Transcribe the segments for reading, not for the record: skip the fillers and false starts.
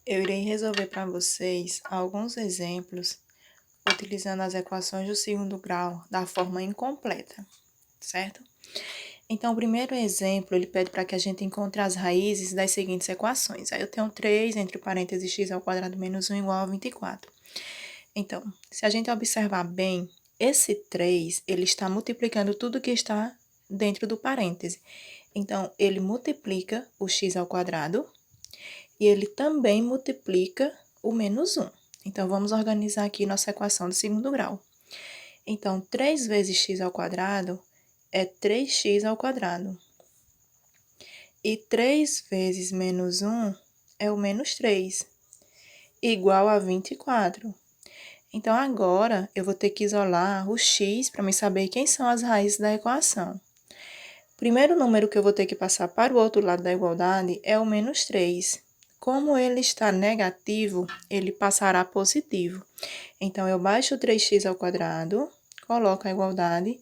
Eu irei resolver para vocês alguns exemplos utilizando as equações do segundo grau da forma incompleta, certo? Então, o primeiro exemplo, ele pede para que a gente encontre as raízes das seguintes equações. Aí eu tenho 3 entre parênteses x ao quadrado menos 1 igual a 24. Então, se a gente observar bem, esse 3, ele está multiplicando tudo que está dentro do parêntese. Então, ele multiplica o x ao quadrado e ele também multiplica o menos 1. Então, vamos organizar aqui nossa equação do segundo grau. Então, 3 vezes x ao quadrado é 3x ao quadrado. E 3 vezes menos 1 é o menos 3, igual a 24. Então, agora, eu vou ter que isolar o x para me saber quem são as raízes da equação. O primeiro número que eu vou ter que passar para o outro lado da igualdade é o menos 3. Como ele está negativo, ele passará positivo. Então, eu baixo o 3x ao quadrado, coloco a igualdade,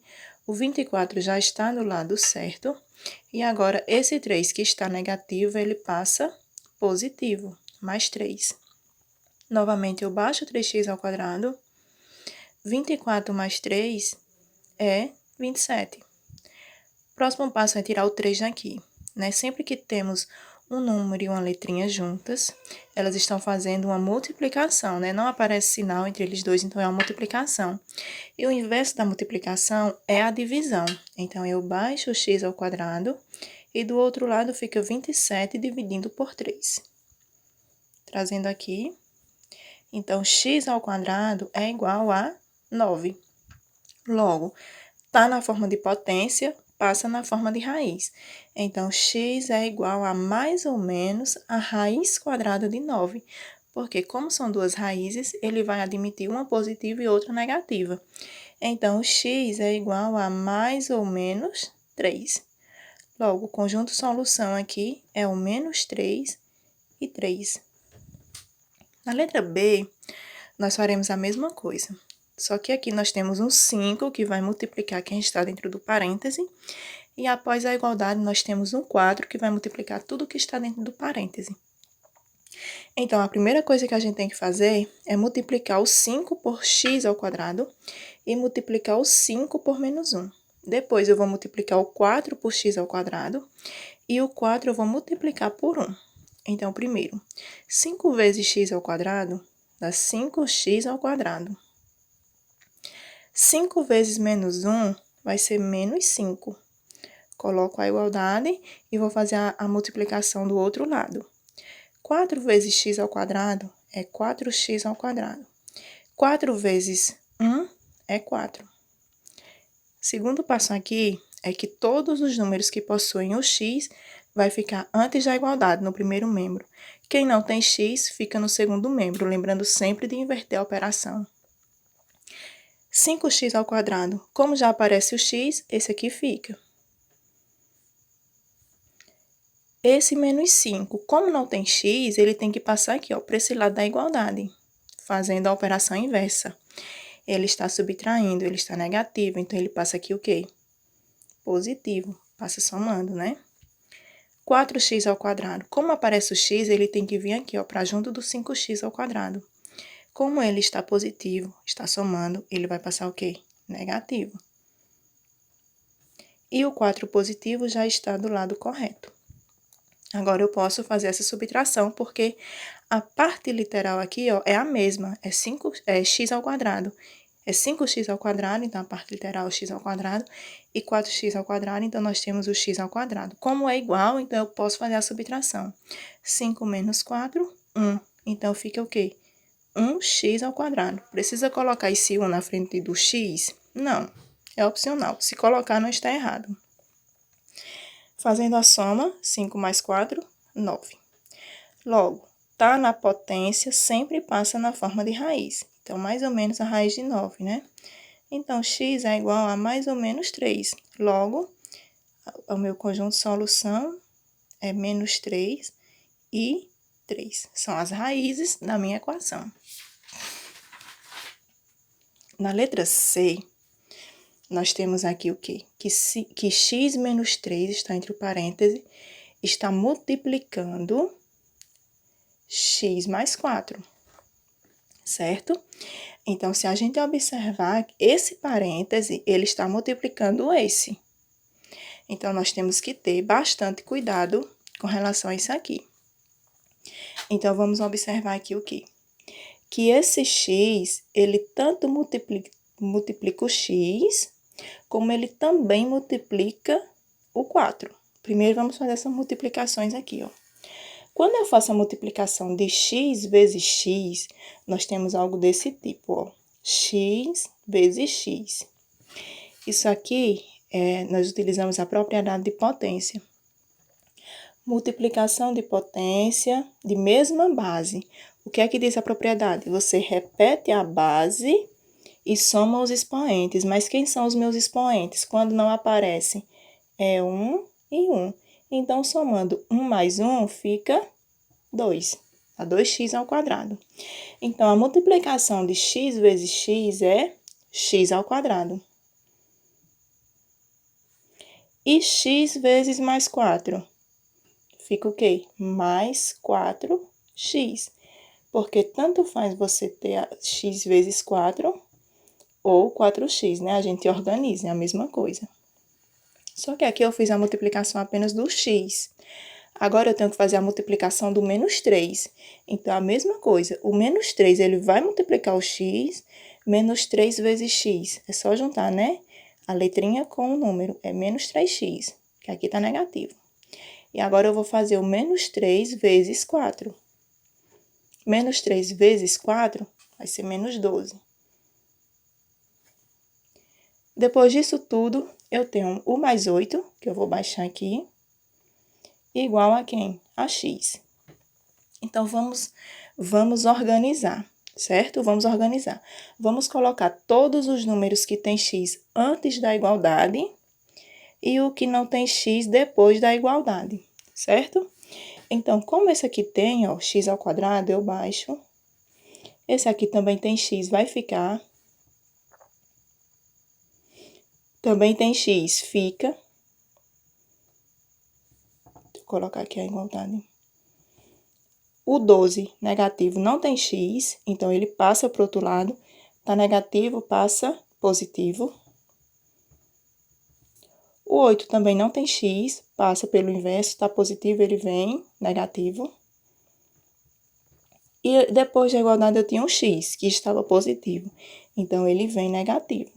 o 24 já está no lado certo, e agora esse 3 que está negativo, ele passa positivo, mais 3. Novamente, eu baixo o 3x ao quadrado, 24 mais 3 é 27. Próximo passo é tirar o 3 daqui, né? Sempre que temos um número e uma letrinha juntas, elas estão fazendo uma multiplicação, né? Não aparece sinal entre eles dois, então é uma multiplicação. E o inverso da multiplicação é a divisão. Então, eu baixo o x ao quadrado e do outro lado fica 27 dividindo por 3. Trazendo aqui, então, x ao quadrado é igual a 9. Logo, está na forma de potência, passa na forma de raiz. Então, x é igual a mais ou menos a raiz quadrada de 9. Porque, como são duas raízes, ele vai admitir uma positiva e outra negativa. Então, x é igual a mais ou menos 3. Logo, o conjunto solução aqui é o menos 3 e 3. Na letra B, nós faremos a mesma coisa. Só que aqui nós temos um 5, que vai multiplicar quem está dentro do parêntese. E após a igualdade, nós temos um 4, que vai multiplicar tudo que está dentro do parêntese. Então, a primeira coisa que a gente tem que fazer é multiplicar o 5 por x ao quadrado e multiplicar o 5 por menos 1. Depois, eu vou multiplicar o 4 por x ao quadrado e o 4 eu vou multiplicar por 1. Então, primeiro, 5 vezes x ao quadrado dá 5x ao quadrado. 5 vezes menos 1 vai ser menos 5. Coloco a igualdade e vou fazer a multiplicação do outro lado. 4 vezes x ao quadrado é 4x ao quadrado. 4 vezes 1 é 4. Segundo passo aqui é que todos os números que possuem o x vai ficar antes da igualdade, no primeiro membro. Quem não tem x fica no segundo membro, lembrando sempre de inverter a operação. 5x ao quadrado, como já aparece o x, esse aqui fica. Esse menos 5, como não tem x, ele tem que passar aqui, ó, para esse lado da igualdade, fazendo a operação inversa. Ele está subtraindo, ele está negativo, então ele passa aqui o quê? Positivo, passa somando, né? 4x ao quadrado. Como aparece o x, ele tem que vir aqui, ó, para junto do 5x ao quadrado. Como ele está positivo, está somando, ele vai passar o quê? Negativo. E o 4 positivo já está do lado correto. Agora, eu posso fazer essa subtração, porque a parte literal aqui, ó, é a mesma, é x ao quadrado. É 5x ao quadrado, então a parte literal é x ao quadrado, e 4x ao quadrado, então nós temos o x ao quadrado. Como é igual, então eu posso fazer a subtração. 5 menos 4, 1. Então, fica o quê? 1x ao quadrado. Precisa colocar esse 1 na frente do x? Não, é opcional. Se colocar, não está errado. Fazendo a soma, 5 mais 4, 9. Logo, tá na potência, sempre passa na forma de raiz. Então, mais ou menos a raiz de 9, né? Então, x é igual a mais ou menos 3. Logo, o meu conjunto de solução é menos 3 e 3. São as raízes da minha equação. Na letra C, nós temos aqui o quê? Que x menos 3 está entre o parêntese, está multiplicando x mais 4, certo? Então, se a gente observar, esse parêntese, ele está multiplicando esse. Então, nós temos que ter bastante cuidado com relação a isso aqui. Então, vamos observar aqui o quê? Que esse x, ele tanto multiplica o x, como ele também multiplica o 4. Primeiro, vamos fazer essas multiplicações aqui, ó. Quando eu faço a multiplicação de x vezes x, nós temos algo desse tipo, ó. X vezes x. Isso aqui, nós utilizamos a propriedade de potência. Multiplicação de potência de mesma base. O que é que diz a propriedade? Você repete a base e soma os expoentes. Mas quem são os meus expoentes? Quando não aparecem, é 1 e 1. Então, somando 1 mais 1, fica 2. Dá 2x ao quadrado. Então, a multiplicação de x vezes x é x ao quadrado. E x vezes mais 4? Fica o quê? Mais 4x. Porque tanto faz você ter x vezes 4 ou 4x, né? A gente organiza, é a mesma coisa. Só que aqui eu fiz a multiplicação apenas do x. Agora, eu tenho que fazer a multiplicação do menos 3. Então, a mesma coisa. O menos 3, ele vai multiplicar o x, menos 3 vezes x. É só juntar, né? A letrinha com o número. É menos 3x, que aqui tá negativo. E agora, eu vou fazer o menos 3 vezes 4. Menos 3 vezes 4 vai ser menos 12. Depois disso tudo, eu tenho o mais 8, que eu vou baixar aqui, igual a quem? A x. Então, vamos organizar, certo? Vamos organizar. Vamos colocar todos os números que tem x antes da igualdade e o que não tem x depois da igualdade, certo? Então, como esse aqui tem, ó, x ao quadrado, eu baixo. Esse aqui também tem x, vai ficar. Também tem x, fica. Vou colocar aqui a igualdade. O 12, negativo, não tem x, então ele passa para o outro lado. Tá negativo, passa positivo. O 8 também não tem x, passa pelo inverso, tá positivo, ele vem negativo. E depois da igualdade eu tinha um x, que estava positivo, então ele vem negativo.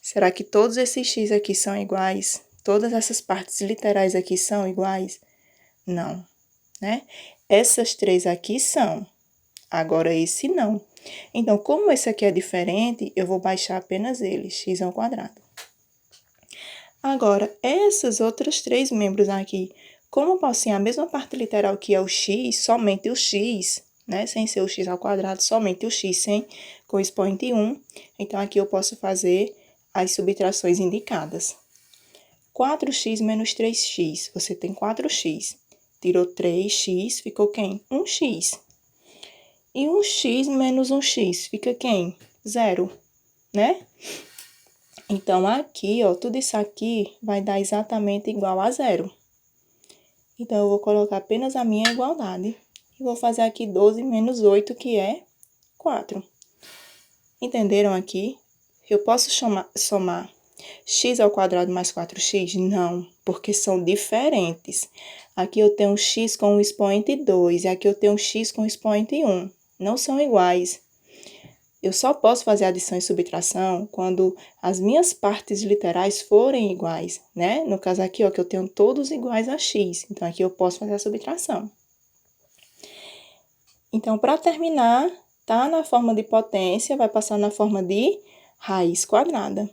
Será que todos esses x aqui são iguais? Todas essas partes literais aqui são iguais? Não, né? Essas três aqui são, agora esse não. Então, como esse aqui é diferente, eu vou baixar apenas ele, x ao quadrado. Agora, essas outras três membros aqui, como possuem a mesma parte literal que é o x, somente o x, né? Sem ser o x ao quadrado, somente o x com o expoente 1. Então, aqui eu posso fazer as subtrações indicadas. 4x menos 3x, você tem 4x. Tirou 3x, ficou quem? 1x. E 1x menos 1x, fica quem? 0, né? Então, aqui, ó, tudo isso aqui vai dar exatamente igual a 0. Então, eu vou colocar apenas a minha igualdade. E vou fazer aqui 12 menos 8, que é 4. Entenderam aqui? Eu posso somar x ao quadrado mais 4x? Não, porque são diferentes. Aqui eu tenho x com o expoente 2 e aqui eu tenho x com o expoente 1. Não são iguais. Eu só posso fazer adição e subtração quando as minhas partes literais forem iguais, né? No caso aqui, ó, que eu tenho todos iguais a x. Então, aqui eu posso fazer a subtração. Então, para terminar, tá na forma de potência, vai passar na forma de raiz quadrada.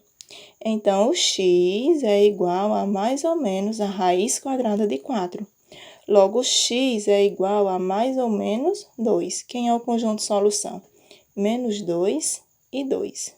Então, o x é igual a mais ou menos a raiz quadrada de 4. Logo, x é igual a mais ou menos 2. Quem é o conjunto de solução? Menos 2 e 2.